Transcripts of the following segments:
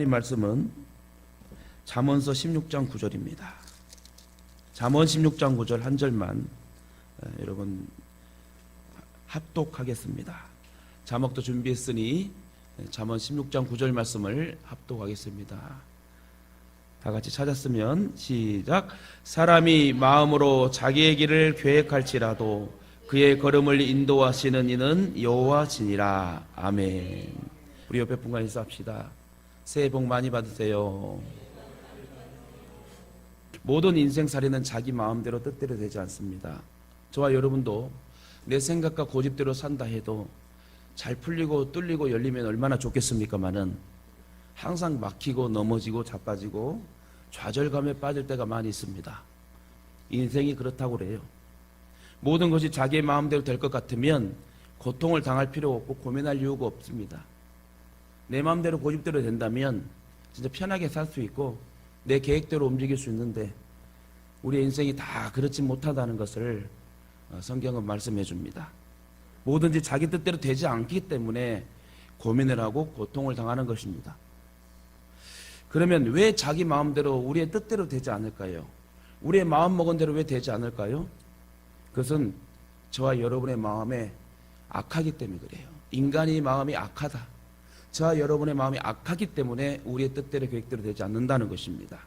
하나님 말씀은 잠언서 16장 9절입니다. 잠언 16장 9절 한 절만 여러분 합독하겠습니다. 자막도 준비했으니 잠언 16장 9절 말씀을 합독하겠습니다. 다 같이 찾았으면 시작. 사람이 마음으로 자기의 길을 계획할지라도 그의 걸음을 인도하시는 이는 여호와시니라. 아멘. 우리 옆에 분과 인사합시다. 새해 복 많이 받으세요. 모든 인생살이는 자기 마음대로 뜻대로 되지 않습니다. 저와 여러분도 내 생각과 고집대로 산다 해도 잘 풀리고 뚫리고 열리면 얼마나 좋겠습니까마는 항상 막히고 넘어지고 자빠지고 좌절감에 빠질 때가 많이 있습니다. 인생이 그렇다고 그래요. 모든 것이 자기의 마음대로 될 것 같으면 고통을 당할 필요 없고 고민할 이유가 없습니다. 내 마음대로 고집대로 된다면 진짜 편하게 살 수 있고 내 계획대로 움직일 수 있는데 우리의 인생이 다 그렇지 못하다는 것을 성경은 말씀해 줍니다. 뭐든지 자기 뜻대로 되지 않기 때문에 고민을 하고 고통을 당하는 것입니다. 그러면 왜 자기 마음대로 우리의 뜻대로 되지 않을까요? 우리의 마음먹은 대로 왜 되지 않을까요? 그것은 저와 여러분의 마음에 악하기 때문에 그래요. 인간의 마음이 악하다. 저와 여러분의 마음이 악하기 때문에 우리의 뜻대로 계획대로 되지 않는다는 것입니다.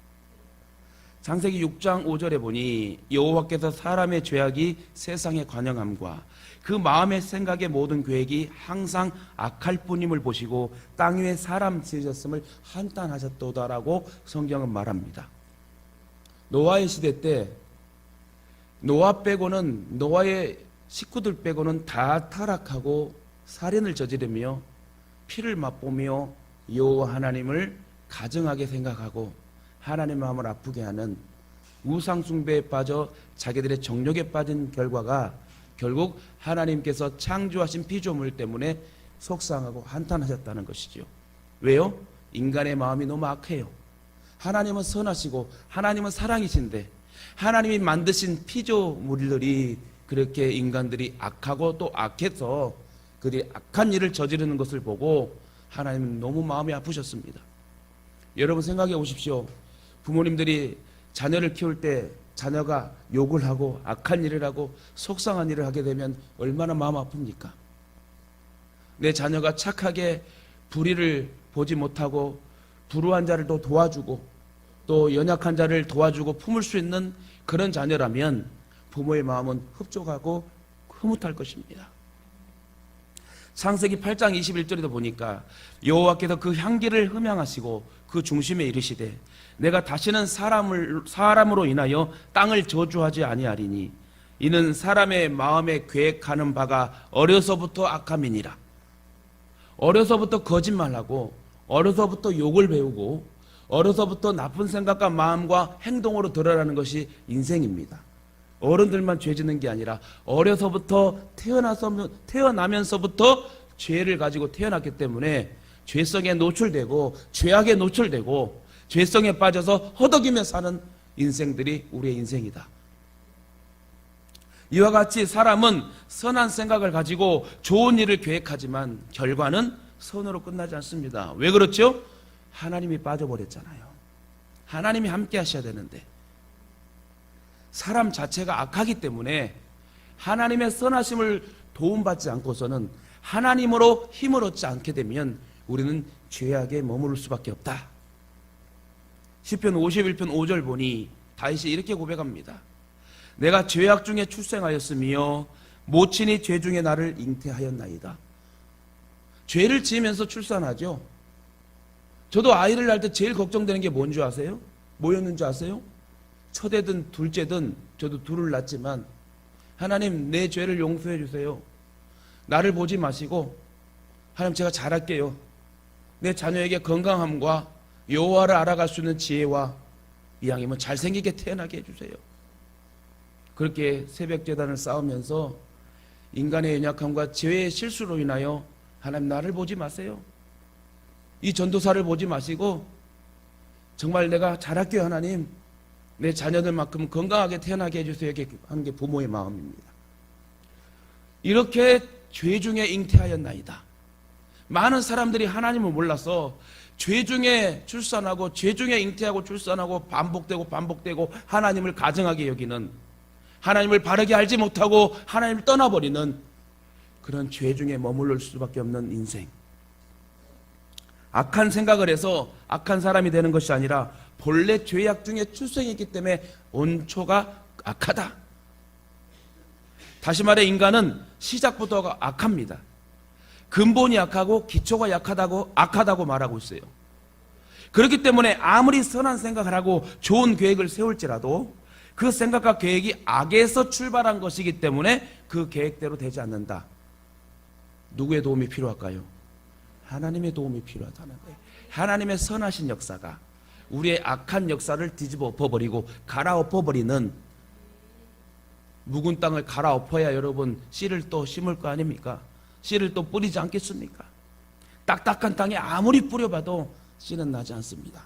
창세기 6장 5절에 보니 여호와께서 사람의 죄악이 세상에 관영함과 그 마음의 생각의 모든 계획이 항상 악할 뿐임을 보시고 땅 위에 사람 지으셨음을 한탄하셨도다라고 성경은 말합니다. 노아의 시대 때 노아 빼고는 노아의 식구들 빼고는 다 타락하고 살인을 저지르며 피를 맛보며 여호와 하나님을 가증하게 생각하고 하나님의 마음을 아프게 하는 우상 숭배에 빠져 자기들의 정욕에 빠진 결과가 결국 하나님께서 창조하신 피조물 때문에 속상하고 한탄하셨다는 것이죠. 왜요? 인간의 마음이 너무 악해요. 하나님은 선하시고 하나님은 사랑이신데 하나님이 만드신 피조물들이 그렇게 인간들이 악하고 또 악해서 그들이 악한 일을 저지르는 것을 보고 하나님은 너무 마음이 아프셨습니다. 여러분 생각해 보십시오. 부모님들이 자녀를 키울 때 자녀가 욕을 하고 악한 일을 하고 속상한 일을 하게 되면 얼마나 마음 아픕니까? 내 자녀가 착하게 불의를 보지 못하고 불우한 자를 또 도와주고 또 연약한 자를 도와주고 품을 수 있는 그런 자녀라면 부모의 마음은 흡족하고 흐뭇할 것입니다. 창세기 8장 21절에도 보니까 여호와께서 그 향기를 흠향하시고 그 중심에 이르시되 내가 다시는 사람으로 인하여 땅을 저주하지 아니하리니 이는 사람의 마음에 계획하는 바가 어려서부터 악함이니라. 어려서부터 거짓말하고 어려서부터 욕을 배우고 어려서부터 나쁜 생각과 마음과 행동으로 드러나는 것이 인생입니다. 어른들만 죄 짓는 게 아니라 어려서부터 태어나면서부터 죄를 가지고 태어났기 때문에 죄성에 노출되고 죄악에 노출되고 죄성에 빠져서 허덕이며 사는 인생들이 우리의 인생이다. 이와 같이 사람은 선한 생각을 가지고 좋은 일을 계획하지만 결과는 선으로 끝나지 않습니다. 왜 그렇죠? 하나님이 빠져버렸잖아요. 하나님이 함께 하셔야 되는데 사람 자체가 악하기 때문에 하나님의 선하심을 도움받지 않고서는 하나님으로 힘을 얻지 않게 되면 우리는 죄악에 머무를 수밖에 없다. 시편 51편 5절 보니 다윗이 이렇게 고백합니다. 내가 죄악 중에 출생하였으며 모친이 죄 중에 나를 잉태하였나이다. 죄를 지으면서 출산하죠. 저도 아이를 낳을 때 제일 걱정되는 게 뭔지 아세요? 뭐였는지 아세요? 첫애든 둘째든 저도 둘을 낳았지만 하나님 내 죄를 용서해 주세요. 나를 보지 마시고 하나님 제가 잘할게요. 내 자녀에게 건강함과 여호와를 알아갈 수 있는 지혜와 이왕이면 잘생기게 태어나게 해주세요. 그렇게 새벽제단을 쌓으면서 인간의 연약함과 죄의 실수로 인하여 하나님 나를 보지 마세요. 이 전도사를 보지 마시고 정말 내가 잘할게요 하나님. 내 자녀들만큼 건강하게 태어나게 해주세요. 이렇게 한 게 부모의 마음입니다. 이렇게 죄 중에 잉태하였나이다. 많은 사람들이 하나님을 몰라서 죄 중에 출산하고 죄 중에 잉태하고 출산하고 반복되고 하나님을 가증하게 여기는, 하나님을 바르게 알지 못하고 하나님을 떠나버리는 그런 죄 중에 머무를 수밖에 없는 인생. 악한 생각을 해서 악한 사람이 되는 것이 아니라 본래 죄악 중에 출생했기 때문에 온초가 악하다. 다시 말해 인간은 시작부터가 악합니다. 근본이 악하고 기초가 악하다고 말하고 있어요. 그렇기 때문에 아무리 선한 생각을 하고 좋은 계획을 세울지라도 그 생각과 계획이 악에서 출발한 것이기 때문에 그 계획대로 되지 않는다. 누구의 도움이 필요할까요? 하나님의 도움이 필요하다는 거예요. 하나님의 선하신 역사가 우리의 악한 역사를 뒤집어 엎어버리고 갈아엎어버리는, 묵은 땅을 갈아엎어야 여러분 씨를 또 심을 거 아닙니까? 씨를 또 뿌리지 않겠습니까? 딱딱한 땅에 아무리 뿌려봐도 씨는 나지 않습니다.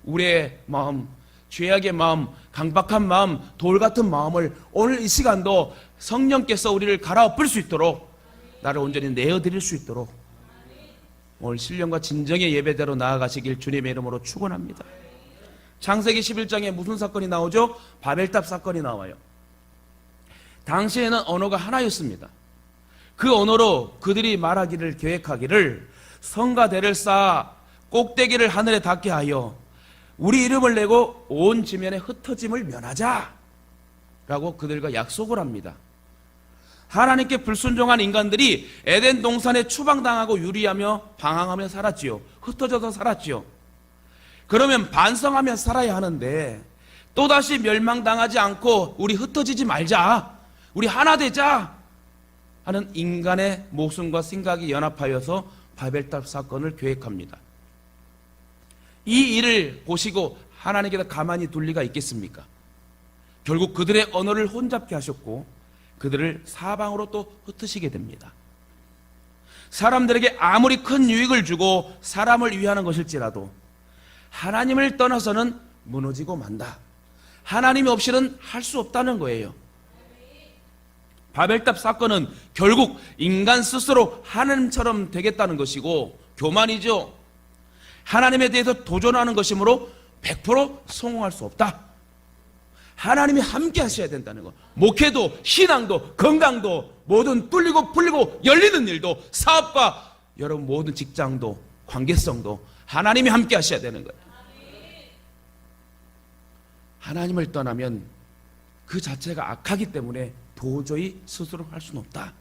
우리의 마음, 죄악의 마음, 강박한 마음, 돌 같은 마음을 오늘 이 시간도 성령께서 우리를 갈아엎을 수 있도록, 나를 온전히 내어드릴 수 있도록 오늘 신령과 진정의 예배대로 나아가시길 주님의 이름으로 축원합니다. 창세기 11장에 무슨 사건이 나오죠? 바벨탑 사건이 나와요. 당시에는 언어가 하나였습니다. 그 언어로 그들이 말하기를, 계획하기를, 성과 대를 쌓아 꼭대기를 하늘에 닿게 하여 우리 이름을 내고 온 지면에 흩어짐을 면하자 라고 그들과 약속을 합니다. 하나님께 불순종한 인간들이 에덴 동산에 추방당하고 유리하며 방황하며 살았지요. 흩어져서 살았지요. 그러면 반성하며 살아야 하는데 또다시 멸망당하지 않고 우리 흩어지지 말자, 우리 하나 되자 하는 인간의 목숨과 생각이 연합하여서 바벨탑 사건을 계획합니다. 이 일을 보시고 하나님께서 가만히 둘 리가 있겠습니까? 결국 그들의 언어를 혼잡케 하셨고 그들을 사방으로 또 흩으시게 됩니다. 사람들에게 아무리 큰 유익을 주고 사람을 위하는 것일지라도 하나님을 떠나서는 무너지고 만다. 하나님이 없이는 할 수 없다는 거예요. 바벨탑 사건은 결국 인간 스스로 하나님처럼 되겠다는 것이고 교만이죠. 하나님에 대해서 도전하는 것이므로 100% 성공할 수 없다. 하나님이 함께 하셔야 된다는 것. 목회도, 신앙도, 건강도, 모든 뚫리고 풀리고 열리는 일도, 사업과 여러분 모든 직장도, 관계성도 하나님이 함께 하셔야 되는 거예요. 하나님을 떠나면 그 자체가 악하기 때문에 도저히 스스로 할 수는 없다.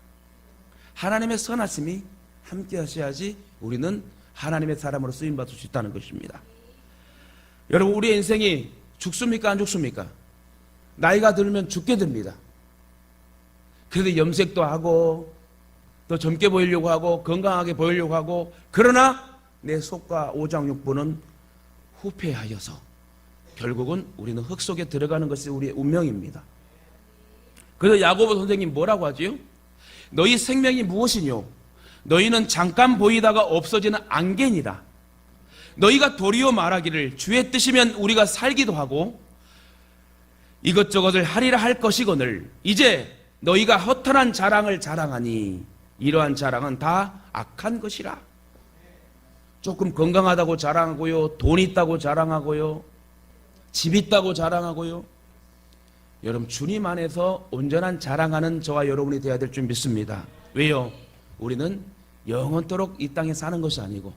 하나님의 선하심이 함께 하셔야지 우리는 하나님의 사람으로 쓰임받을 수 있다는 것입니다. 여러분, 우리의 인생이 죽습니까? 안 죽습니까? 나이가 들면 죽게 됩니다. 그래도 염색도 하고 더 젊게 보이려고 하고 건강하게 보이려고 하고, 그러나 내 속과 오장육부는 후패하여서 결국은 우리는 흙 속에 들어가는 것이 우리의 운명입니다. 그래서 야고보 선생님 뭐라고 하지요? 너희 생명이 무엇이뇨? 너희는 잠깐 보이다가 없어지는 안개니라. 너희가 도리어 말하기를 주의 뜻이면 우리가 살기도 하고 이것저것을 하리라 할 것이거늘 이제 너희가 허탄한 자랑을 자랑하니 이러한 자랑은 다 악한 것이라. 조금 건강하다고 자랑하고요, 돈 있다고 자랑하고요, 집 있다고 자랑하고요. 여러분, 주님 안에서 온전한 자랑하는 저와 여러분이 되어야 될 줄 믿습니다. 왜요? 우리는 영원토록 이 땅에 사는 것이 아니고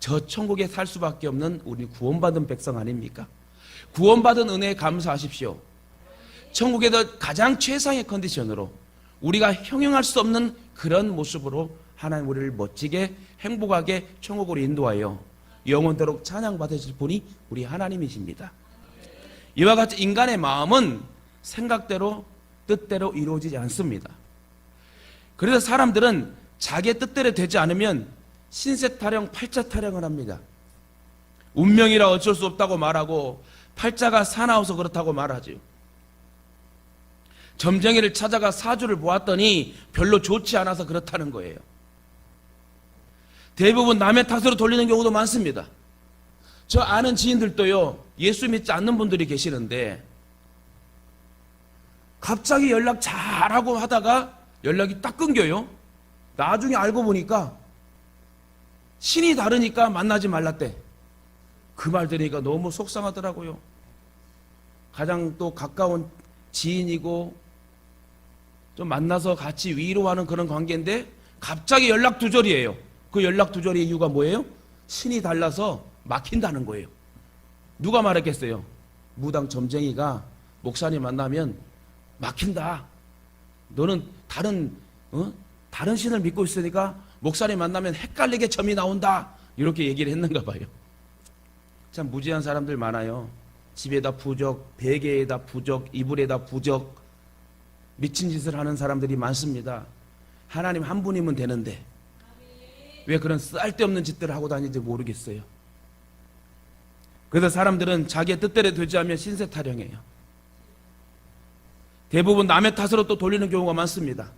저 천국에 살 수밖에 없는 우리 구원받은 백성 아닙니까? 구원받은 은혜에 감사하십시오. 천국에서 가장 최상의 컨디션으로 우리가 형용할 수 없는 그런 모습으로 하나님 우리를 멋지게 행복하게 천국으로 인도하여 영원토록 찬양받으실 분이 우리 하나님이십니다. 이와 같이 인간의 마음은 생각대로 뜻대로 이루어지지 않습니다. 그래서 사람들은 자기의 뜻대로 되지 않으면 신세 타령, 팔자 타령을 합니다. 운명이라 어쩔 수 없다고 말하고 팔자가 사나워서 그렇다고 말하죠. 점쟁이를 찾아가 사주를 보았더니 별로 좋지 않아서 그렇다는 거예요. 대부분 남의 탓으로 돌리는 경우도 많습니다. 저 아는 지인들도요, 예수 믿지 않는 분들이 계시는데 갑자기 연락 잘하고 하다가 연락이 딱 끊겨요. 나중에 알고 보니까 신이 다르니까 만나지 말랐대. 그 말 들으니까 너무 속상하더라고요. 가장 또 가까운 지인이고 좀 만나서 같이 위로하는 그런 관계인데 갑자기 연락 두절이에요. 그 연락 두절의 이유가 뭐예요? 신이 달라서 막힌다는 거예요. 누가 말했겠어요? 무당 점쟁이가 목사님 만나면 막힌다. 너는 다른 신을 믿고 있으니까 목사님 만나면 헷갈리게 점이 나온다. 이렇게 얘기를 했는가 봐요. 참 무지한 사람들 많아요. 집에다 부적, 베개에다 부적, 이불에다 부적, 미친 짓을 하는 사람들이 많습니다. 하나님 한 분이면 되는데 왜 그런 쓸데없는 짓들을 하고 다니는지 모르겠어요. 그래서 사람들은 자기의 뜻대로 되지 않으면 신세 타령해요. 대부분 남의 탓으로 또 돌리는 경우가 많습니다.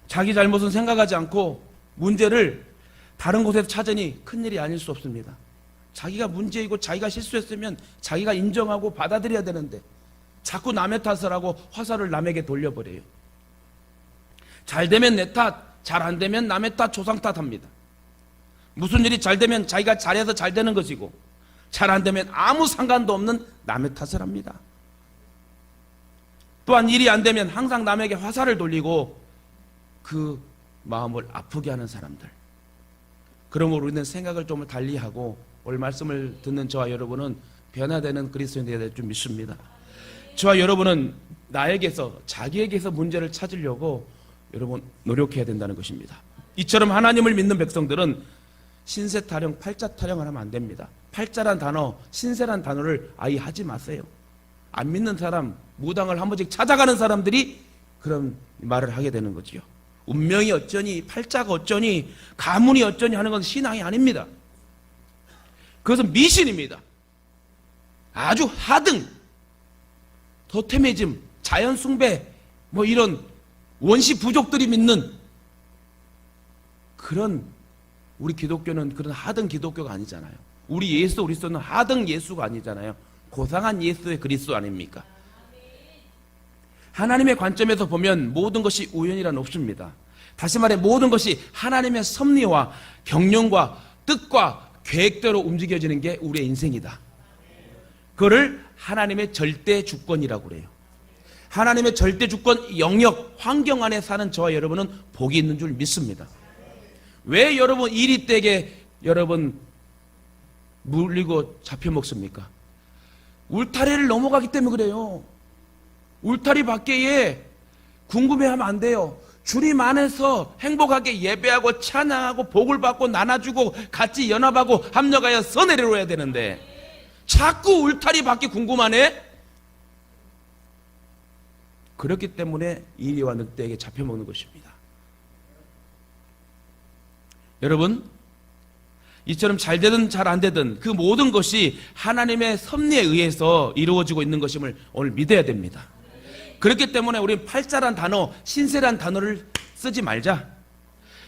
자기 잘못은 생각하지 않고 문제를 다른 곳에서 찾으니 큰일이 아닐 수 없습니다. 자기가 문제이고 자기가 실수했으면 자기가 인정하고 받아들여야 되는데 자꾸 남의 탓을 하고 화살을 남에게 돌려버려요. 잘 되면 내 탓, 잘 안 되면 남의 탓, 조상 탓합니다. 무슨 일이 잘 되면 자기가 잘해서 잘 되는 것이고 잘 안 되면 아무 상관도 없는 남의 탓을 합니다. 또한 일이 안 되면 항상 남에게 화살을 돌리고 그 마음을 아프게 하는 사람들. 그러므로 우리는 생각을 좀 달리하고 오늘 말씀을 듣는 저와 여러분은 변화되는 그리스도인이 될 줄 믿습니다. 저와 여러분은 나에게서 자기에게서 문제를 찾으려고 여러분 노력해야 된다는 것입니다. 이처럼 하나님을 믿는 백성들은 신세 타령, 팔자 타령을 하면 안 됩니다. 팔자란 단어, 신세란 단어를 아예 하지 마세요. 안 믿는 사람, 무당을 한 번씩 찾아가는 사람들이 그런 말을 하게 되는 거지요. 운명이 어쩌니, 팔자가 어쩌니, 가문이 어쩌니 하는 건 신앙이 아닙니다. 그것은 미신입니다. 아주 하등, 토테미즘, 자연 숭배, 뭐 이런 원시 부족들이 믿는 그런, 우리 기독교는 그런 하등 기독교가 아니잖아요. 우리 예수 그리스도는 하등 예수가 아니잖아요. 고상한 예수의 그리스도 아닙니까? 하나님의 관점에서 보면 모든 것이 우연이란 없습니다. 다시 말해 모든 것이 하나님의 섭리와 경륜과 뜻과 계획대로 움직여지는 게 우리의 인생이다. 그거를 하나님의 절대 주권이라고 그래요. 하나님의 절대 주권 영역, 환경 안에 사는 저와 여러분은 복이 있는 줄 믿습니다. 왜 여러분 이리 때게 여러분 물리고 잡혀 먹습니까? 울타리를 넘어가기 때문에 그래요. 울타리 밖에 궁금해하면 안 돼요. 주님 안에서 행복하게 예배하고 찬양하고 복을 받고 나눠주고 같이 연합하고 합력하여 선을 이루어야 되는데 자꾸 울타리 밖에 궁금하네? 그렇기 때문에 이리와 늑대에게 잡혀먹는 것입니다. 여러분, 이처럼 잘 되든 잘 안 되든 그 모든 것이 하나님의 섭리에 의해서 이루어지고 있는 것임을 오늘 믿어야 됩니다. 그렇기 때문에 우리는 팔자란 단어, 신세란 단어를 쓰지 말자.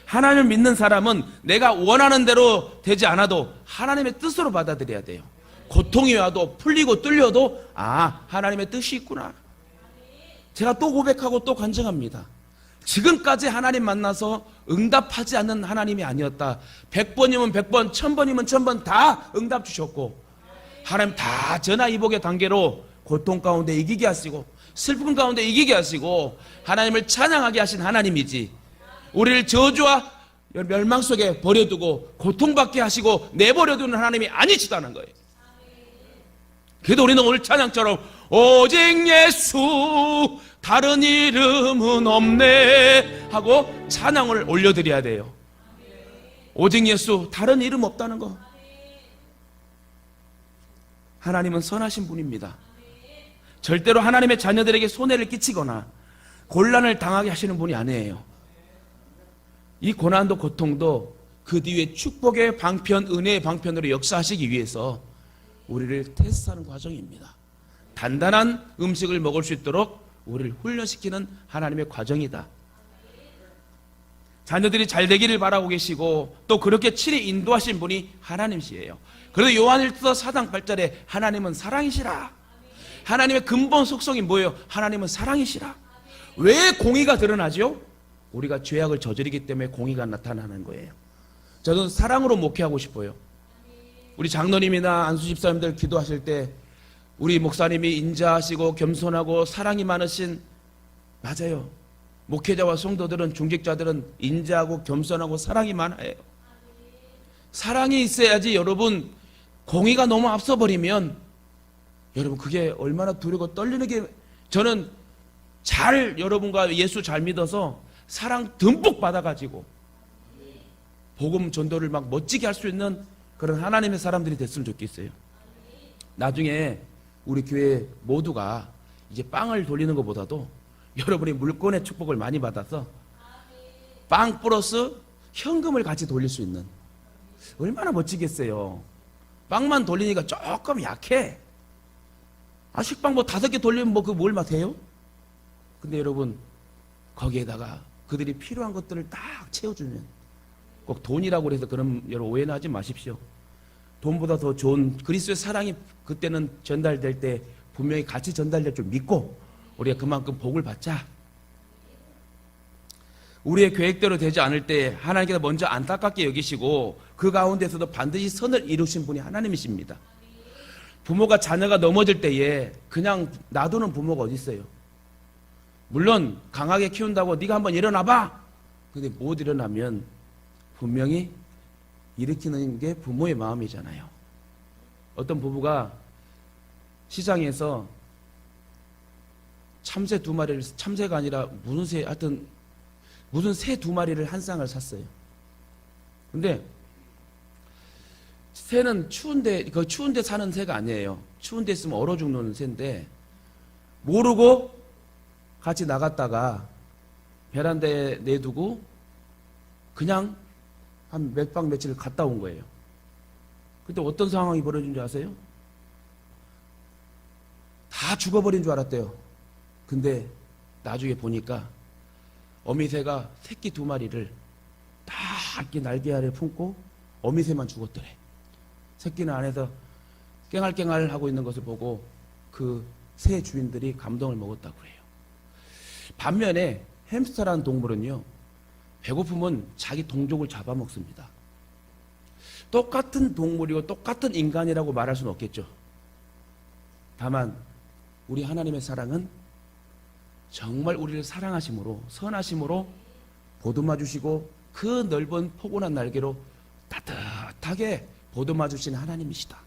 하나님을 믿는 사람은 내가 원하는 대로 되지 않아도 하나님의 뜻으로 받아들여야 돼요. 고통이 와도 풀리고 뚫려도 하나님의 뜻이 있구나. 제가 또 고백하고 또 간증합니다. 지금까지 하나님 만나서 응답하지 않는 하나님이 아니었다. 100번이면 100번, 1000번이면 1000번 다 응답 주셨고 하나님 다 전화위복의 단계로 고통 가운데 이기게 하시고 슬픔 가운데 이기게 하시고 하나님을 찬양하게 하신 하나님이지 우리를 저주와 멸망 속에 버려두고 고통받게 하시고 내버려두는 하나님이 아니시다는 거예요. 그래도 우리는 오늘 찬양처럼 오직 예수 다른 이름은 없네 하고 찬양을 올려드려야 돼요. 오직 예수 다른 이름 없다는 거. 하나님은 선하신 분입니다. 절대로 하나님의 자녀들에게 손해를 끼치거나 곤란을 당하게 하시는 분이 아니에요. 이 고난도 고통도 그 뒤에 축복의 방편, 은혜의 방편으로 역사하시기 위해서 우리를 테스트하는 과정입니다. 단단한 음식을 먹을 수 있도록 우리를 훈련시키는 하나님의 과정이다. 자녀들이 잘 되기를 바라고 계시고 또 그렇게 친히 인도하신 분이 하나님이시에요. 그래서 요한일서 4장 8절에 하나님은 사랑이시라. 하나님의 근본 속성이 뭐예요? 하나님은 사랑이시라. 왜 공의가 드러나죠? 우리가 죄악을 저지르기 때문에 공의가 나타나는 거예요. 저는 사랑으로 목회하고 싶어요. 우리 장로님이나 안수 집사님들 기도하실 때 우리 목사님이 인자하시고 겸손하고 사랑이 많으신, 맞아요. 목회자와 성도들은, 중직자들은 인자하고 겸손하고 사랑이 많아요. 사랑이 있어야지. 여러분, 공의가 너무 앞서버리면 여러분 그게 얼마나 두렵고 떨리는 게, 저는 여러분과 예수 잘 믿어서 사랑 듬뿍 받아가지고 복음 전도를 막 멋지게 할 수 있는 그런 하나님의 사람들이 됐으면 좋겠어요. 나중에 우리 교회 모두가 이제 빵을 돌리는 것보다도 여러분이 물권의 축복을 많이 받아서 빵 플러스 현금을 같이 돌릴 수 있는, 얼마나 멋지겠어요. 빵만 돌리니까 조금 약해. 식빵 뭐 5개 돌리면 뭐 그 뭘 맡아요? 근데 여러분, 거기에다가 그들이 필요한 것들을 딱 채워주면, 꼭 돈이라고 해서 그런 여러분 오해는 하지 마십시오. 돈보다 더 좋은 그리스도의 사랑이 그때는 전달될 때 분명히 같이 전달될 줄 믿고 우리가 그만큼 복을 받자. 우리의 계획대로 되지 않을 때 하나님께서 먼저 안타깝게 여기시고 그 가운데서도 반드시 선을 이루신 분이 하나님이십니다. 부모가 자녀가 넘어질 때에 그냥 놔두는 부모가 어디 있어요? 물론 강하게 키운다고 네가 한번 일어나봐. 근데 못 일어나면 분명히 일으키는 게 부모의 마음이잖아요. 어떤 부부가 시장에서 참새 2마리를, 참새가 아니라 무슨 새, 하여튼 무슨 새 2마리를 한 쌍을 샀어요. 근데 새는 추운데 사는 새가 아니에요. 추운데 있으면 얼어 죽는 새인데 모르고 같이 나갔다가 베란다에 내두고 그냥 한 몇 박 며칠 갔다 온 거예요. 그때 어떤 상황이 벌어진 줄 아세요? 다 죽어버린 줄 알았대요. 근데 나중에 보니까 어미새가 새끼 2마리를 다 날개 아래 품고 어미새만 죽었더래. 새끼는 안에서 깽알깽알 하고 있는 것을 보고 그 새 주인들이 감동을 먹었다고 해요. 반면에 햄스터라는 동물은요, 배고프면 자기 동족을 잡아먹습니다. 똑같은 동물이고 똑같은 인간이라고 말할 수는 없겠죠. 다만 우리 하나님의 사랑은 정말 우리를 사랑하심으로, 선하심으로 보듬어 주시고 그 넓은 포근한 날개로 따뜻하게 보듬어 주신 하나님이시다.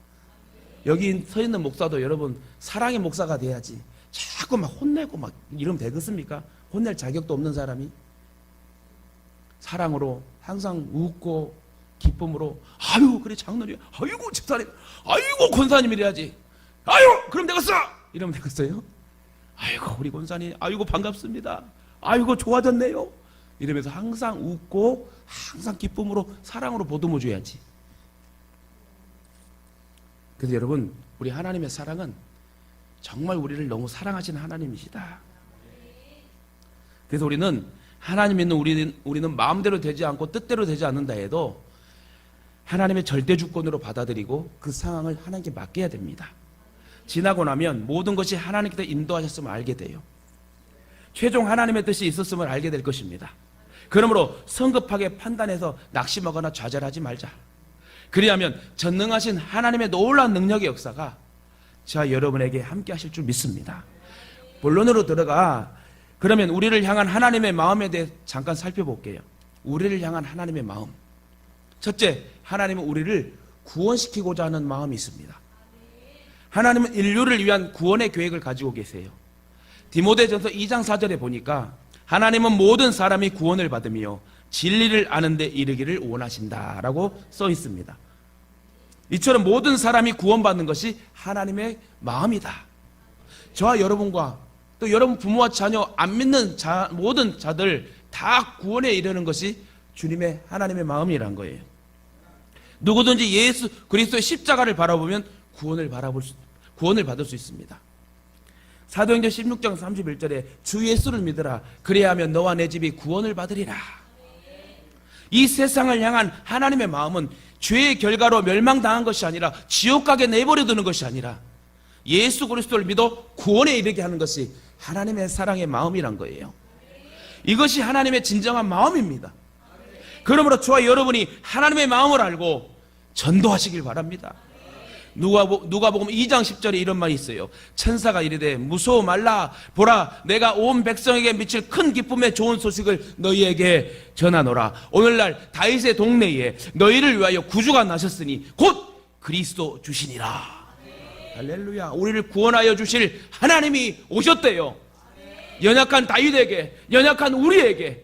여기 서 있는 목사도 여러분 사랑의 목사가 돼야지 자꾸 막 혼내고 막 이러면 되겠습니까? 혼낼 자격도 없는 사람이 사랑으로 항상 웃고 기쁨으로, 아유 그래 장로님, 아이고 집사님, 아이고 권사님 이래야지. 아유 그럼 되겠어 이러면 되겠어요? 아이고 우리 권사님, 아이고 반갑습니다, 아이고 좋아졌네요 이러면서 항상 웃고 항상 기쁨으로 사랑으로 보듬어 줘야지. 그래서 여러분, 우리 하나님의 사랑은 정말 우리를 너무 사랑하시는 하나님이시다. 그래서 우리는 하나님 있는 우리는 마음대로 되지 않고 뜻대로 되지 않는다 해도 하나님의 절대 주권으로 받아들이고 그 상황을 하나님께 맡겨야 됩니다. 지나고 나면 모든 것이 하나님께서 인도하셨음을 알게 돼요. 최종 하나님의 뜻이 있었음을 알게 될 것입니다. 그러므로 성급하게 판단해서 낙심하거나 좌절하지 말자. 그리하면 전능하신 하나님의 놀라운 능력의 역사가 저와 여러분에게 함께 하실 줄 믿습니다. 본론으로 들어가 그러면 우리를 향한 하나님의 마음에 대해 잠깐 살펴볼게요. 우리를 향한 하나님의 마음. 첫째, 하나님은 우리를 구원시키고자 하는 마음이 있습니다. 하나님은 인류를 위한 구원의 계획을 가지고 계세요. 디모데전서 2장 4절에 보니까 하나님은 모든 사람이 구원을 받으며 진리를 아는 데 이르기를 원하신다라고 써 있습니다. 이처럼 모든 사람이 구원받는 것이 하나님의 마음이다. 저와 여러분과 또 여러분 부모와 자녀, 안 믿는 모든 자들 다 구원에 이르는 것이 주님의 하나님의 마음이란 거예요. 누구든지 예수 그리스도의 십자가를 바라보면 구원을 받을 수 있습니다. 사도행전 16장 31절에 주 예수를 믿으라, 그래야 하면 너와 내 집이 구원을 받으리라. 이 세상을 향한 하나님의 마음은 죄의 결과로 멸망당한 것이 아니라 지옥 가게 내버려두는 것이 아니라 예수 그리스도를 믿어 구원에 이르게 하는 것이 하나님의 사랑의 마음이란 거예요. 이것이 하나님의 진정한 마음입니다. 그러므로 저와 여러분이 하나님의 마음을 알고 전도하시길 바랍니다. 누가복음 2장 10절에 이런 말이 있어요. 천사가 이르되 무서워 말라. 보라, 내가 온 백성에게 미칠 큰 기쁨의 좋은 소식을 너희에게 전하노라. 오늘날 다윗의 동네에 너희를 위하여 구주가 나셨으니 곧 그리스도 주시니라. 할렐루야. 우리를 구원하여 주실 하나님이 오셨대요. 연약한 다윗에게, 연약한 우리에게,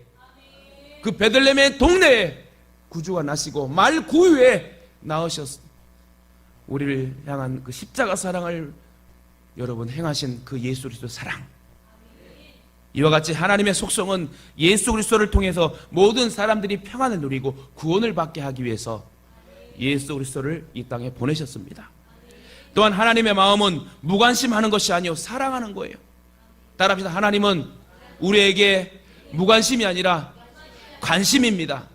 그 베들레헴의 동네에 구주가 나시고 말 9위에 나으셨습니다. 우리를 향한 그 십자가 사랑을 여러분 행하신 그 예수 그리스도 사랑, 이와 같이 하나님의 속성은 예수 그리스도를 통해서 모든 사람들이 평안을 누리고 구원을 받게 하기 위해서 예수 그리스도를 이 땅에 보내셨습니다. 또한 하나님의 마음은 무관심하는 것이 아니요 사랑하는 거예요. 따라합시다. 하나님은 우리에게 무관심이 아니라 관심입니다.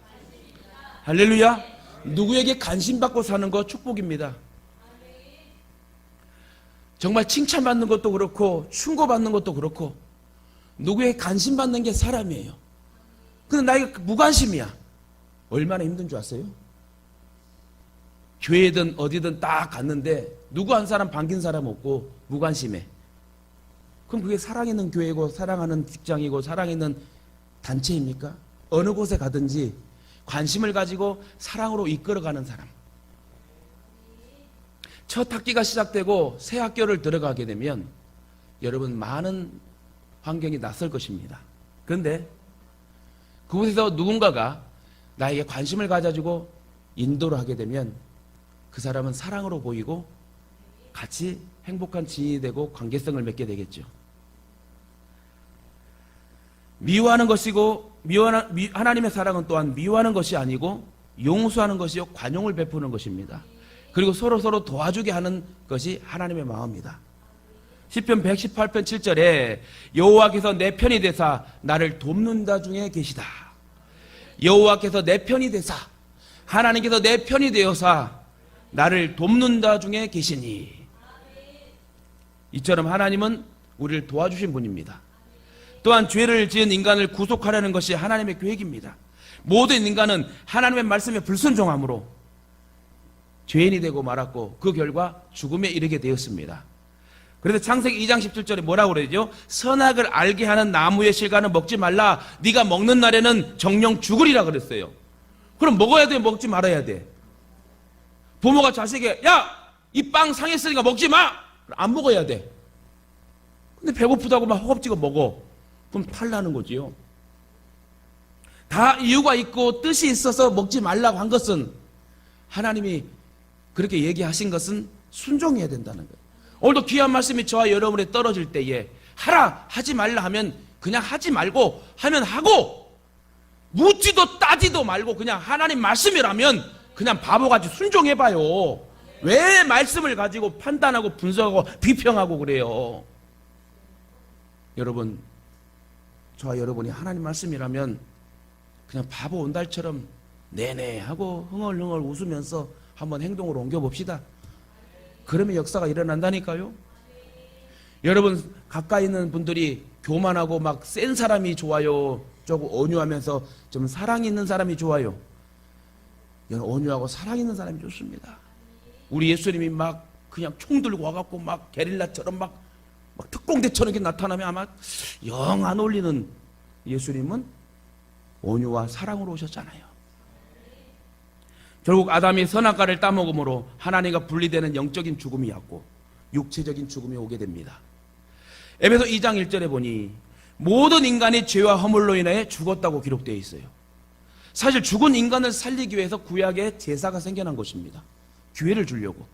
할렐루야. 누구에게 관심받고 사는 거 축복입니다. 정말 칭찬받는 것도 그렇고 충고받는 것도 그렇고 누구에게 관심받는 게 사람이에요. 근데 나에게 무관심이야. 얼마나 힘든 줄 아세요? 교회든 어디든 딱 갔는데 누구 한 사람 반긴 사람 없고 무관심해. 그럼 그게 사랑 있는 교회고 사랑하는 직장이고 사랑 있는 단체입니까? 어느 곳에 가든지 관심을 가지고 사랑으로 이끌어가는 사람. 첫 학기가 시작되고 새 학교를 들어가게 되면 여러분 많은 환경이 낯설 것입니다. 그런데 그곳에서 누군가가 나에게 관심을 가져주고 인도를 하게 되면 그 사람은 사랑으로 보이고 같이 행복한 지인이 되고 관계성을 맺게 되겠죠. 미워하는 것이고 하나님의 사랑은 또한 미워하는 것이 아니고 용서하는 것이요 관용을 베푸는 것입니다. 그리고 서로 도와주게 하는 것이 하나님의 마음입니다. 시편 118편 7절에 여호와께서 내 편이 되사 나를 돕는다 중에 계시다. 여호와께서 내 편이 되사, 하나님께서 내 편이 되어사 나를 돕는다 중에 계시니. 이처럼 하나님은 우리를 도와주신 분입니다. 또한 죄를 지은 인간을 구속하려는 것이 하나님의 계획입니다. 모든 인간은 하나님의 말씀에 불순종함으로 죄인이 되고 말았고 그 결과 죽음에 이르게 되었습니다. 그래서 창세기 2장 17절에 뭐라고 그러죠? 선악을 알게 하는 나무의 실과는 먹지 말라. 네가 먹는 날에는 정령 죽으리라 그랬어요. 그럼 먹어야 돼, 먹지 말아야 돼? 부모가 자식에게 야, 이 빵 상했으니까 먹지 마. 안 먹어야 돼. 근데 배고프다고 막 허겁지겁 먹어. 그럼 탈나는 거지요. 다 이유가 있고 뜻이 있어서 먹지 말라고 한 것은 하나님이 그렇게 얘기하신 것은 순종해야 된다는 거예요. 오늘도 귀한 말씀이 저와 여러분에 떨어질 때에 하라, 하지 말라 하면 그냥 하지 말고 하면 하고 묻지도 따지도 말고 그냥 하나님 말씀이라면 그냥 바보같이 순종해봐요. 왜 말씀을 가지고 판단하고 분석하고 비평하고 그래요? 여러분, 저와 여러분이 하나님 말씀이라면 그냥 바보 온달처럼 네네 하고 흥얼흥얼 웃으면서 한번 행동으로 옮겨봅시다. 그러면 역사가 일어난다니까요. 여러분 가까이 있는 분들이 교만하고 막 센 사람이 좋아요, 조금 온유하면서 좀 사랑 있는 사람이 좋아요? 온유하고 사랑 있는 사람이 좋습니다. 우리 예수님이 막 그냥 총 들고 와갖고 막 게릴라처럼 막 특공대처럼 이렇게 나타나면 아마 영 안 어울리는 예수님은 온유와 사랑으로 오셨잖아요. 결국 아담이 선악과를 따먹음으로 하나님과 분리되는 영적인 죽음이 왔고 육체적인 죽음이 오게 됩니다. 에베소 2장 1절에 보니 모든 인간이 죄와 허물로 인해 죽었다고 기록되어 있어요. 사실 죽은 인간을 살리기 위해서 구약의 제사가 생겨난 것입니다. 기회를 주려고.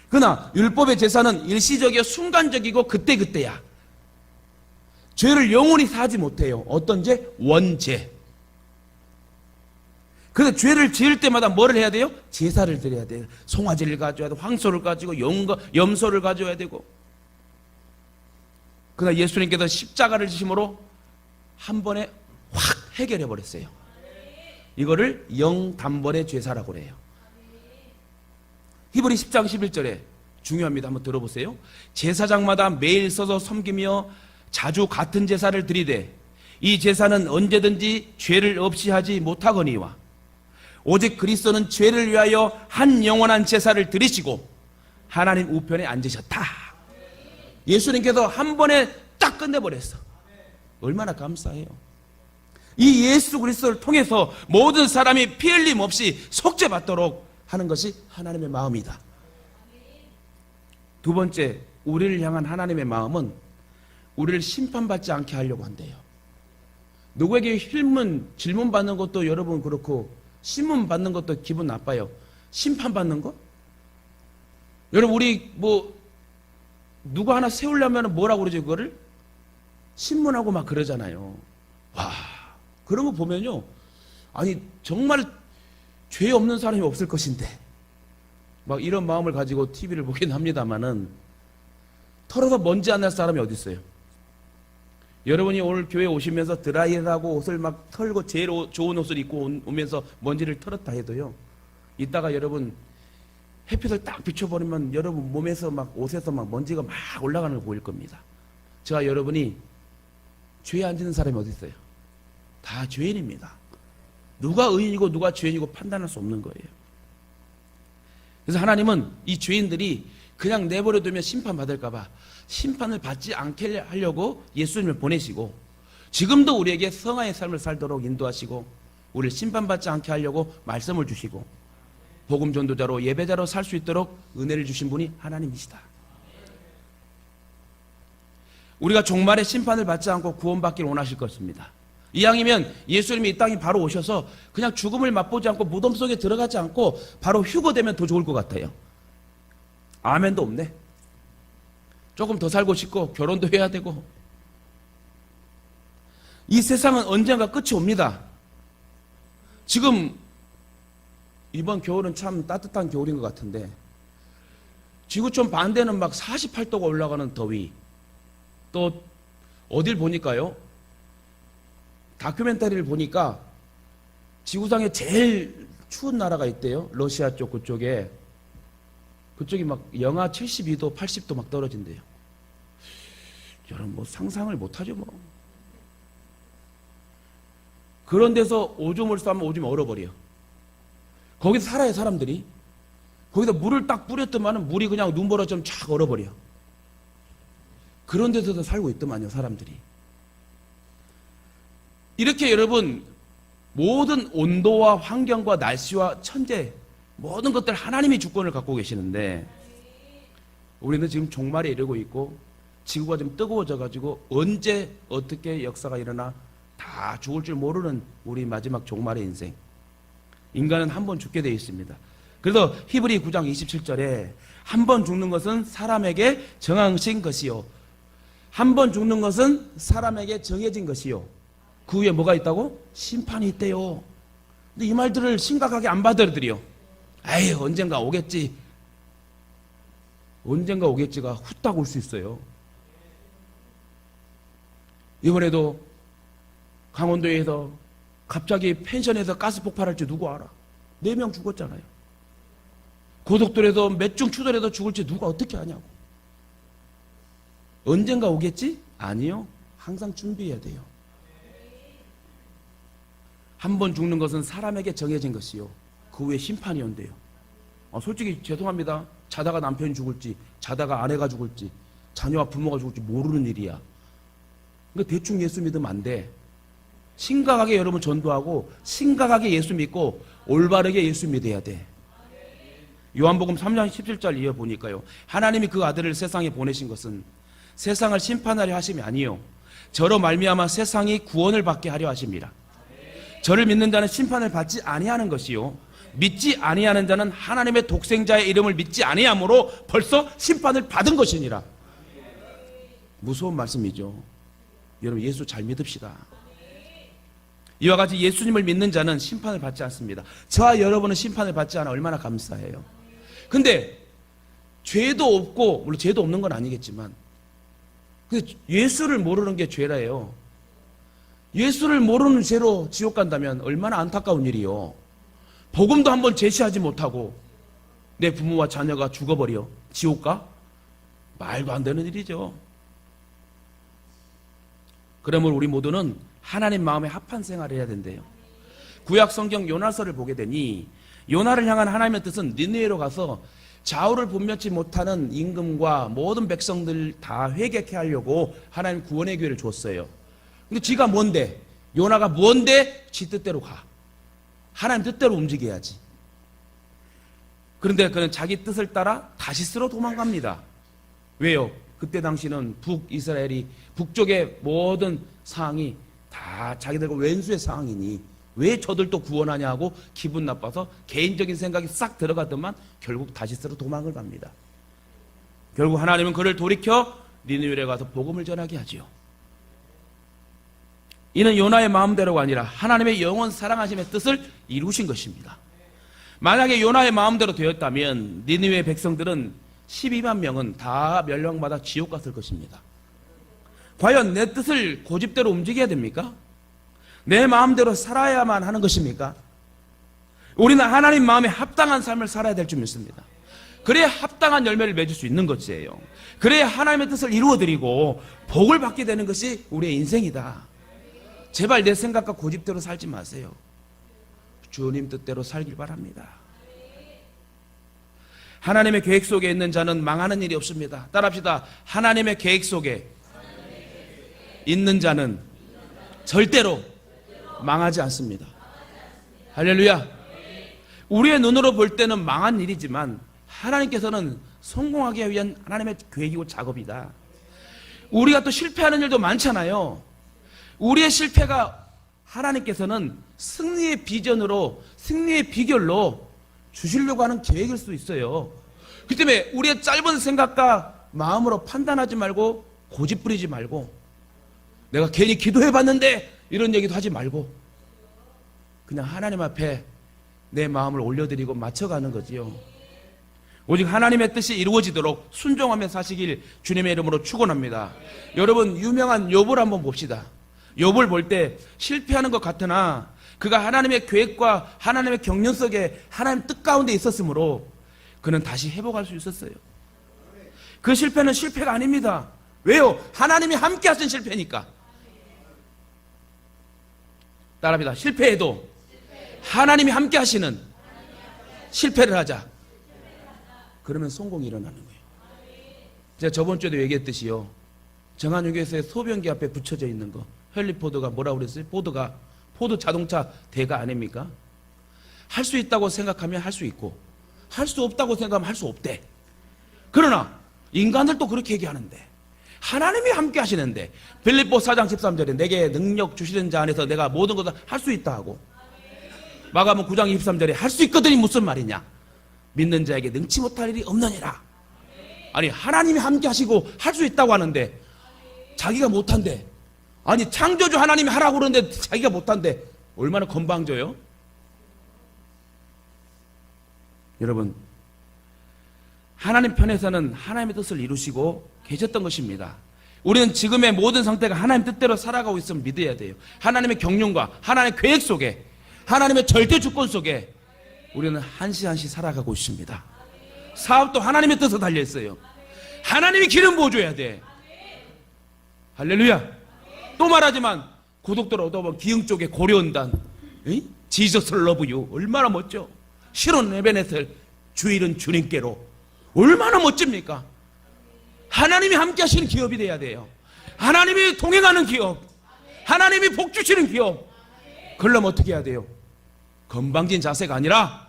그러나 율법의 제사는 일시적이고 순간적이고 그때그때야. 죄를 영원히 사하지 못해요. 어떤 죄? 원죄. 그래서 죄를 지을 때마다 뭐를 해야 돼요? 제사를 드려야 돼요. 송아지를 가져야 되고 황소를 가지고 염소를 가져야 되고. 그러나 예수님께서 십자가를 지심으로 한 번에 확 해결해 버렸어요. 이거를 영단번의 제사라고 그래요. 히브리 10장 11절에 중요합니다. 한번 들어보세요. 제사장마다 매일 서서 섬기며 자주 같은 제사를 드리되 이 제사는 언제든지 죄를 없이 하지 못하거니와. 오직 그리스도는 죄를 위하여 한 영원한 제사를 드리시고 하나님 우편에 앉으셨다. 예수님께서 한 번에 딱 끝내버렸어. 얼마나 감사해요. 이 예수 그리스도를 통해서 모든 사람이 피 흘림 없이 속죄받도록 하는 것이 하나님의 마음이다. 두 번째, 우리를 향한 하나님의 마음은 우리를 심판받지 않게 하려고 한대요. 누구에게 질문 받는 것도 여러분 그렇고 신문 받는 것도 기분 나빠요. 심판받는 거? 여러분 우리 누구 하나 세우려면 뭐라고 그러죠 그거를? 신문하고 막 그러잖아요. 와, 그런 거 보면요, 아니 정말 죄 없는 사람이 없을 것인데 막 이런 마음을 가지고 TV를 보긴 합니다만은 털어서 먼지 안 날 사람이 어디 있어요? 여러분이 오늘 교회 오시면서 드라이하고 옷을 막 털고 제일 좋은 옷을 입고 오면서 먼지를 털었다 해도요, 이따가 여러분 햇빛을 딱 비춰버리면 여러분 몸에서 막 옷에서 막 먼지가 막 올라가는 걸 보일 겁니다. 제가 여러분이 죄에 안 지는 사람이 어디 있어요? 다 죄인입니다. 누가 의인이고 누가 죄인이고 판단할 수 없는 거예요. 그래서 하나님은 이 죄인들이 그냥 내버려두면 심판받을까봐 심판을 받지 않게 하려고 예수님을 보내시고, 지금도 우리에게 성화의 삶을 살도록 인도하시고 우리를 심판받지 않게 하려고 말씀을 주시고 복음 전도자로 예배자로 살 수 있도록 은혜를 주신 분이 하나님이시다. 우리가 종말의 심판을 받지 않고 구원받기를 원하실 것입니다. 이왕이면 예수님이 이 땅에 바로 오셔서 그냥 죽음을 맛보지 않고 무덤 속에 들어가지 않고 바로 휴거되면 더 좋을 것 같아요. 아멘도 없네. 조금 더 살고 싶고 결혼도 해야 되고. 이 세상은 언젠가 끝이 옵니다. 지금 이번 겨울은 참 따뜻한 겨울인 것 같은데 지구촌 반대는 막 48도가 올라가는 더위, 또 어딜 보니까요, 다큐멘터리를 보니까 지구상에 제일 추운 나라가 있대요. 러시아 쪽 그쪽에. 그쪽이 막 영하 72도 80도 막 떨어진대요. 여러분 뭐 상상을 못하죠 뭐. 그런 데서 오줌을 싸면 오줌이 얼어버려. 거기서 살아요 사람들이. 거기다 물을 딱 뿌렸더만 물이 그냥 눈보라처럼 쫙 얼어버려. 그런 데서도 살고 있더만요 사람들이. 이렇게 여러분 모든 온도와 환경과 날씨와 천재 모든 것들 하나님이 주권을 갖고 계시는데 우리는 지금 종말에 이르고 있고 지구가 좀 뜨거워져 가지고 언제 어떻게 역사가 일어나 다 죽을 줄 모르는 우리 마지막 종말의 인생. 인간은 한 번 죽게 되어 있습니다. 그래서 히브리 9장 27절에 한 번 죽는 것은 사람에게 정하신 것이요, 한 번 죽는 것은 사람에게 정해진 것이요, 그 후에 뭐가 있다고? 심판이 있대요. 근데 이 말들을 심각하게 안 받아들여. 에이 언젠가 오겠지. 언젠가 오겠지가 후딱 올 수 있어요. 이번에도 강원도에서 갑자기 펜션에서 가스 폭발할지 누구 알아? 4명 죽었잖아요. 고속도로에서 몇 중 추돌해서 죽을지 누가 어떻게 아냐고. 언젠가 오겠지? 아니요. 항상 준비해야 돼요. 한 번 죽는 것은 사람에게 정해진 것이요, 그 후에 심판이 온대요. 솔직히 죄송합니다. 자다가 남편이 죽을지, 자다가 아내가 죽을지, 자녀와 부모가 죽을지 모르는 일이야. 그러니까 대충 예수 믿으면 안 돼. 심각하게 여러분 전도하고 심각하게 예수 믿고 올바르게 예수 믿어야 돼. 요한복음 3장 17절 이어 보니까요, 하나님이 그 아들을 세상에 보내신 것은 세상을 심판하려 하심이 아니요 저로 말미암아 세상이 구원을 받게 하려 하심이라. 저를 믿는 자는 심판을 받지 아니하는 것이요 믿지 아니하는 자는 하나님의 독생자의 이름을 믿지 아니함으로 벌써 심판을 받은 것이니라. 무서운 말씀이죠. 여러분 예수 잘 믿읍시다. 이와 같이 예수님을 믿는 자는 심판을 받지 않습니다. 저와 여러분은 심판을 받지 않아 얼마나 감사해요. 근데 죄도 없고, 물론 죄도 없는 건 아니겠지만 근데 예수를 모르는 게 죄라예요. 예수를 모르는 죄로 지옥 간다면 얼마나 안타까운 일이요. 복음도 한번 제시하지 못하고 내 부모와 자녀가 죽어버려 지옥 가? 말도 안 되는 일이죠. 그러므로 우리 모두는 하나님 마음에 합한 생활을 해야 된대요. 구약 성경 요나서를 보게 되니 요나를 향한 하나님의 뜻은 니느웨로 가서 좌우를 분별치 못하는 임금과 모든 백성들 다 회개케 하려고 하나님 구원의 기회를 줬어요. 근데 지가 뭔데? 요나가 뭔데? 지 뜻대로 가. 하나님 뜻대로 움직여야지. 그런데 그는 자기 뜻을 따라 다시스로 도망갑니다. 왜요? 그때 당시는 북이스라엘이 북쪽의 모든 상황이 다 자기들과 왼수의 상황이니 왜 저들도 구원하냐 하고 기분 나빠서 개인적인 생각이 싹 들어가더만 결국 다시스로 도망을 갑니다. 결국 하나님은 그를 돌이켜 니느웨에 가서 복음을 전하게 하지요. 이는 요나의 마음대로가 아니라 하나님의 영원 사랑하심의 뜻을 이루신 것입니다. 만약에 요나의 마음대로 되었다면 니느웨 백성들은 12만 명은 다 멸망받아 지옥 갔을 것입니다. 과연 내 뜻을 고집대로 움직여야 됩니까? 내 마음대로 살아야만 하는 것입니까? 우리는 하나님 마음에 합당한 삶을 살아야 될 줄 믿습니다. 그래야 합당한 열매를 맺을 수 있는 것이에요. 그래야 하나님의 뜻을 이루어드리고 복을 받게 되는 것이 우리의 인생이다. 제발 내 생각과 고집대로 살지 마세요. 주님 뜻대로 살길 바랍니다. 하나님의 계획 속에 있는 자는 망하는 일이 없습니다. 따라합시다. 하나님의 계획 속에 있는 자는 절대로 망하지 않습니다. 할렐루야. 우리의 눈으로 볼 때는 망한 일이지만 하나님께서는 성공하기 위한 하나님의 계획이고 작업이다. 우리가 또 실패하는 일도 많잖아요. 우리의 실패가 하나님께서는 승리의 비전으로, 승리의 비결로 주시려고 하는 계획일 수도 있어요. 그 때문에 우리의 짧은 생각과 마음으로 판단하지 말고 고집 부리지 말고 내가 괜히 기도해봤는데 이런 얘기도 하지 말고 그냥 하나님 앞에 내 마음을 올려드리고 맞춰가는 거지요. 오직 하나님의 뜻이 이루어지도록 순종하며 사시길 주님의 이름으로 축원합니다. 여러분, 유명한 욥을 한번 봅시다. 욥을 볼 때 실패하는 것 같으나 그가 하나님의 계획과 하나님의 경륜 속에 하나님 뜻 가운데 있었으므로 그는 다시 회복할 수 있었어요. 그 실패는 실패가 아닙니다. 왜요? 하나님이 함께 하신 실패니까. 따라합니다. 실패해도 하나님이 함께 하시는 실패를 하자. 그러면 성공이 일어나는 거예요. 제가 저번 주에도 얘기했듯이요. 정한유교에서의 소변기 앞에 붙여져 있는 거. 헨리 포드가 뭐라고 그랬어요? 포드 자동차 대가 아닙니까? 할 수 있다고 생각하면 할 수 있고 할 수 없다고 생각하면 할 수 없대. 그러나 인간들도 그렇게 얘기하는데 하나님이 함께 하시는데 빌립보 4장 13절에 내게 능력 주시는 자 안에서 내가 모든 것을 할 수 있다 하고 마가복음 9장 23절에 할 수 있거든이 무슨 말이냐? 믿는 자에게 능치 못할 일이 없느니라. 아니 하나님이 함께 하시고 할 수 있다고 하는데 자기가 못한대. 아니 창조주 하나님이 하라고 그러는데 자기가 못한대. 얼마나 건방져요? 여러분, 하나님 편에서는 하나님의 뜻을 이루시고 계셨던 것입니다. 우리는 지금의 모든 상태가 하나님 뜻대로 살아가고 있음을 믿어야 돼요. 하나님의 경륜과 하나님의 계획 속에 하나님의 절대 주권 속에 우리는 한시 한시 살아가고 있습니다. 사업도 하나님의 뜻에 달려있어요. 하나님이 기름 부어줘야 돼. 할렐루야. 또 말하지만 고속도로 오다 보면 기흥 쪽에 고려온단 지저스 러브 유 얼마나 멋져. 실온 에베네셀 주일은 주님께로 얼마나 멋집니까? 하나님이 함께 하시는 기업이 돼야 돼요. 하나님이 동행하는 기업, 하나님이 복 주시는 기업. 그러려면 어떻게 해야 돼요? 건방진 자세가 아니라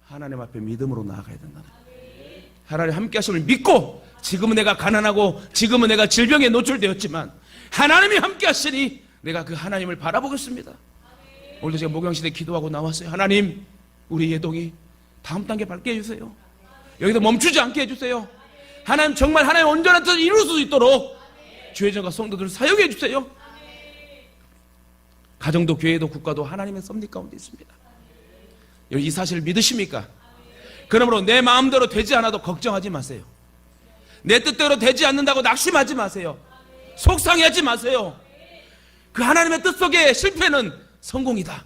하나님 앞에 믿음으로 나아가야 된다는 거예요. 하나님 함께 하심을 믿고 지금은 내가 가난하고 지금은 내가 질병에 노출되었지만 하나님이 함께 하시니 내가 그 하나님을 바라보겠습니다. 오늘도 제가 목양시대 기도하고 나왔어요. 하나님, 우리 예동이 다음 단계 밟게 해주세요. 여기서 멈추지 않게 해주세요. 하나님, 정말 하나님 온전한 뜻을 이룰 수 있도록 주회장과 성도들을 사용해 주세요. 가정도 교회도 국가도 하나님의 섭리 가운데 있습니다. 이 사실을 믿으십니까? 그러므로 내 마음대로 되지 않아도 걱정하지 마세요. 내 뜻대로 되지 않는다고 낙심하지 마세요. 속상해하지 마세요. 그 하나님의 뜻 속에 실패는 성공이다.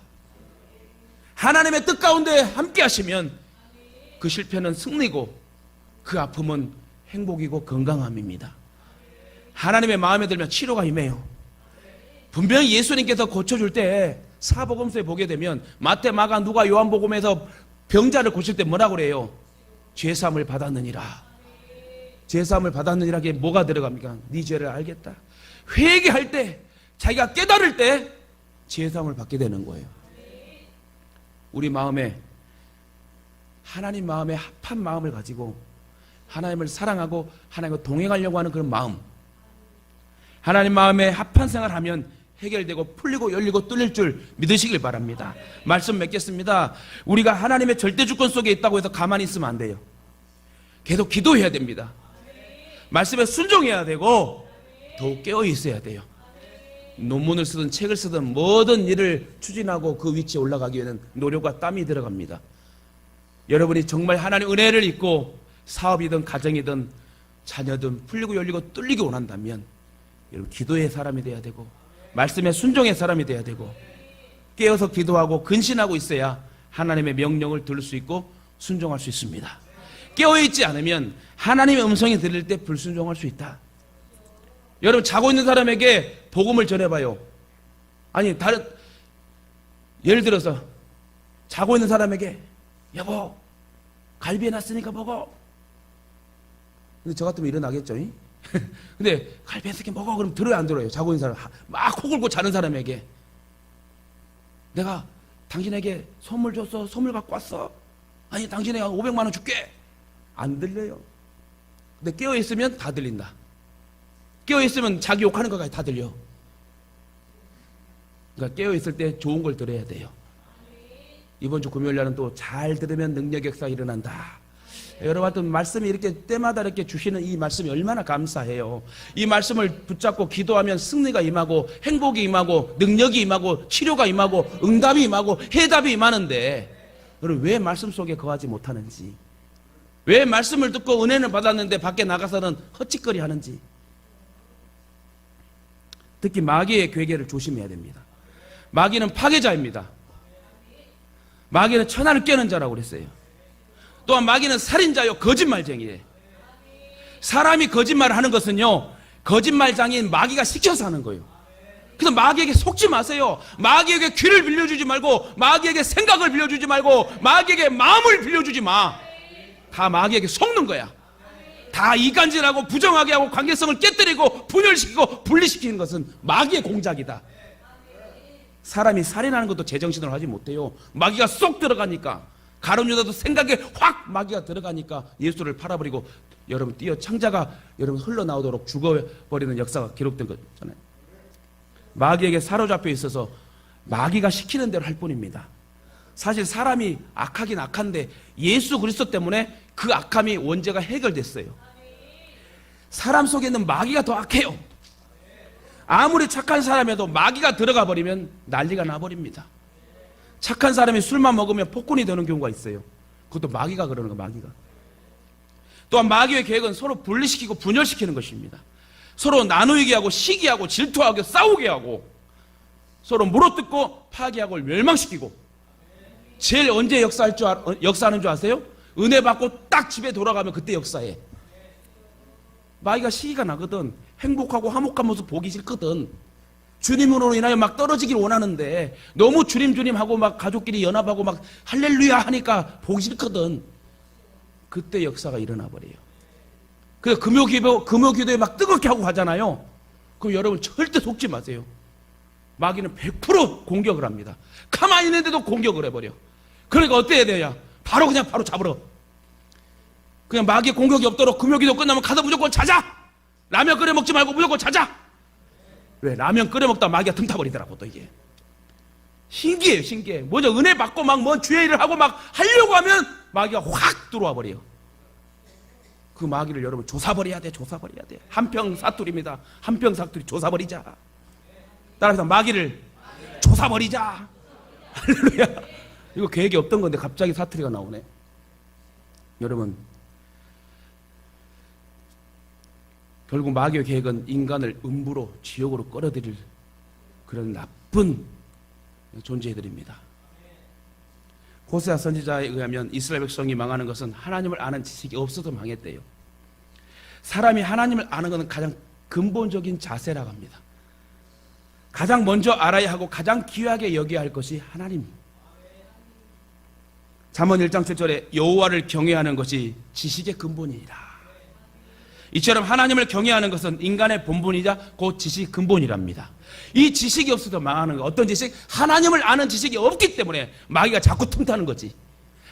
하나님의 뜻 가운데 함께 하시면 그 실패는 승리고 그 아픔은 행복이고 건강함입니다. 하나님의 마음에 들면 치료가 임해요. 분명히 예수님께서 고쳐줄 때 사복음서에 보게 되면 마태, 마가, 누가, 요한복음에서 병자를 고칠 때 뭐라고 그래요? 죄사함을 받았느니라. 죄사함을 받았느니라. 게 뭐가 들어갑니까? 네 죄를 알겠다. 회개할 때, 자기가 깨달을 때 죄사함을 받게 되는 거예요. 우리 마음에, 하나님 마음에 합한 마음을 가지고 하나님을 사랑하고 하나님과 동행하려고 하는 그런 마음, 하나님 마음에 합한 생활하면 해결되고 풀리고 열리고 뚫릴 줄 믿으시길 바랍니다. 말씀 맺겠습니다. 우리가 하나님의 절대 주권 속에 있다고 해서 가만히 있으면 안 돼요. 계속 기도해야 됩니다. 말씀에 순종해야 되고 더욱 깨어 있어야 돼요. 논문을 쓰든 책을 쓰든 모든 일을 추진하고 그 위치에 올라가기 위해서는 노력과 땀이 들어갑니다. 여러분이 정말 하나님의 은혜를 입고 사업이든 가정이든 자녀든 풀리고 열리고 뚫리기 원한다면 여러분 기도의 사람이 돼야 되고 말씀에 순종의 사람이 돼야 되고 깨어서 기도하고 근신하고 있어야 하나님의 명령을 들을 수 있고 순종할 수 있습니다. 깨어있지 않으면 하나님의 음성이 들릴 때 불순종할 수 있다. 여러분 자고 있는 사람에게 복음을 전해봐요. 아니 다른 예를 들어서 자고 있는 사람에게 여보 갈비 해놨으니까 먹어. 근데 저 같으면 일어나겠죠? 근데 갈비 해놨으니까 먹어. 그럼 들어요 안 들어요? 자고 있는 사람 막 코 골고 자는 사람에게 내가 당신에게 선물 줬어. 선물 갖고 왔어. 아니 당신에게 500만 원 줄게. 안 들려요. 근데 깨어있으면 다 들린다. 깨어있으면 자기 욕하는 것까지 다 들려. 그러니까 깨어있을 때 좋은 걸 들어야 돼요. 이번 주 금요일날은 또 잘 들으면 능력 역사 일어난다. 여러분 말씀이 이렇게 때마다 이렇게 주시는 이 말씀이 얼마나 감사해요. 이 말씀을 붙잡고 기도하면 승리가 임하고 행복이 임하고 능력이 임하고 치료가 임하고 응답이 임하고 해답이 임하는데 여러분 왜 말씀 속에 거하지 못하는지, 왜 말씀을 듣고 은혜는 받았는데 밖에 나가서는 헛짓거리 하는지. 특히 마귀의 괴계를 조심해야 됩니다. 마귀는 파괴자입니다. 마귀는 천하를 깨는 자라고 그랬어요. 또한 마귀는 살인자요 거짓말쟁이에요. 사람이 거짓말을 하는 것은요 거짓말장인 마귀가 시켜서 하는 거예요. 그래서 마귀에게 속지 마세요. 마귀에게 귀를 빌려주지 말고 마귀에게 생각을 빌려주지 말고 마귀에게 마음을 빌려주지 마. 다 마귀에게 속는 거야. 다 이간질하고 부정하게 하고 관계성을 깨뜨리고 분열시키고 분리시키는 것은 마귀의 공작이다. 사람이 살인하는 것도 제정신으로 하지 못해요. 마귀가 쏙 들어가니까. 가룟 유다도 생각에 확 마귀가 들어가니까 예수를 팔아버리고 여러분 뛰어 창자가 여러분 흘러나오도록 죽어버리는 역사가 기록된 거잖아요. 마귀에게 사로잡혀 있어서 마귀가 시키는 대로 할 뿐입니다. 사실 사람이 악하긴 악한데 예수 그리스도 때문에 그 악함이 원죄가 해결됐어요. 사람 속에 있는 마귀가 더 악해요. 아무리 착한 사람에도 마귀가 들어가 버리면 난리가 나버립니다. 착한 사람이 술만 먹으면 폭군이 되는 경우가 있어요. 그것도 마귀가 그러는 거예요. 마귀가. 또한 마귀의 계획은 서로 분리시키고 분열시키는 것입니다. 서로 나누게 하고 시기하고 질투하고 싸우게 하고 서로 물어뜯고 파괴하고 멸망시키고. 제일 언제 역사하는 줄 아세요? 은혜 받고 딱 집에 돌아가면 그때 역사해. 마귀가 시기가 나거든. 행복하고 화목한 모습 보기 싫거든. 주님으로 인하여 막 떨어지길 원하는데 너무 주님 하고 막 가족끼리 연합하고 막 할렐루야 하니까 보기 싫거든. 그때 역사가 일어나 버려요. 그래서 금요기도에 막 뜨겁게 하고 가잖아요. 그럼 여러분 절대 속지 마세요. 마귀는 100% 공격을 합니다. 가만히 있는데도 공격을 해버려. 그러니까 어때야 돼요? 바로 잡으러. 그냥 마귀의 공격이 없도록 금요기도 끝나면 가서 무조건 자자. 라면 끓여 먹지 말고 무조건 자자. 왜? 라면 끓여 먹다 마귀가 틈타버리더라고. 또 이게 신기해요. 신기해. 먼저 은혜 받고 막 뭔 주의 일을 하고 막 하려고 하면 마귀가 확 들어와 버려요. 그 마귀를 여러분 조사버려야 돼. 조사버려야 돼. 한평 사투리입니다. 한평 사투리 조사버리자. 따라서 마귀를 조사버리자. 할렐루야. 이거 계획이 없던 건데 갑자기 사투리가 나오네. 여러분 결국 마귀의 계획은 인간을 음부로 지옥으로 끌어들일 그런 나쁜 존재들입니다. 호세아 선지자에 의하면 이스라엘 백성이 망하는 것은 하나님을 아는 지식이 없어서 망했대요. 사람이 하나님을 아는 것은 가장 근본적인 자세라고 합니다. 가장 먼저 알아야 하고 가장 귀하게 여겨야 할 것이 하나님. 잠언 1장 7절에 여호와를 경외하는 것이 지식의 근본이니라. 이처럼 하나님을 경외하는 것은 인간의 본분이자 곧 지식의 근본이랍니다. 이 지식이 없어도 망하는 거. 어떤 지식? 하나님을 아는 지식이 없기 때문에 마귀가 자꾸 틈타는 거지.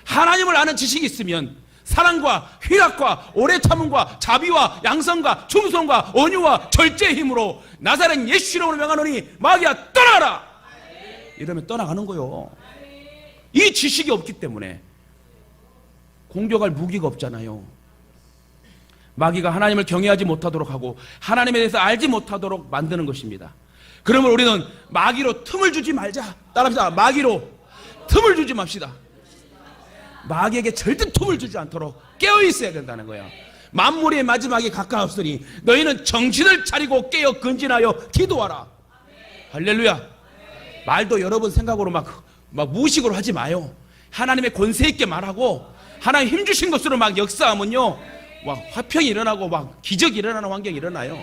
하나님을 아는 지식이 있으면 사랑과 희락과 오래 참음과 자비와 양성과 충성과 온유와 절제의 힘으로 나사렛 예수 이름으로 명하노니 마귀야 떠나가라. 이러면 떠나가는 거요. 이 지식이 없기 때문에 공격할 무기가 없잖아요. 마귀가 하나님을 경외하지 못하도록 하고 하나님에 대해서 알지 못하도록 만드는 것입니다. 그러면 우리는 마귀로 틈을 주지 말자. 따라합시다. 마귀로 틈을 주지 맙시다. 마귀에게 절대 틈을 주지 않도록 깨어 있어야 된다는 거야. 만물의 마지막이 가까웠으니 너희는 정신을 차리고 깨어 근진하여 기도하라. 할렐루야. 말도 여러분 생각으로 막 무의식으로 하지 마요. 하나님의 권세 있게 말하고 하나님 힘 주신 것으로 막 역사하면요, 막 화평이 일어나고 막 기적이 일어나는 환경이 일어나요.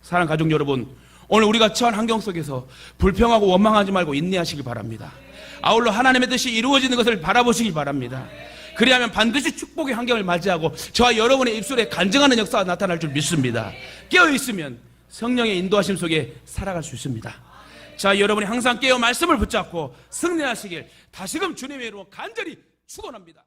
사랑하는 가족 여러분, 오늘 우리가 처한 환경 속에서 불평하고 원망하지 말고 인내하시길 바랍니다. 아울러 하나님의 뜻이 이루어지는 것을 바라보시길 바랍니다. 그리하면 반드시 축복의 환경을 맞이하고 저와 여러분의 입술에 간증하는 역사가 나타날 줄 믿습니다. 깨어있으면 성령의 인도하심 속에 살아갈 수 있습니다. 자, 여러분이 항상 깨어 말씀을 붙잡고 승리하시길 다시금 주님의 이름으로 간절히 축원합니다.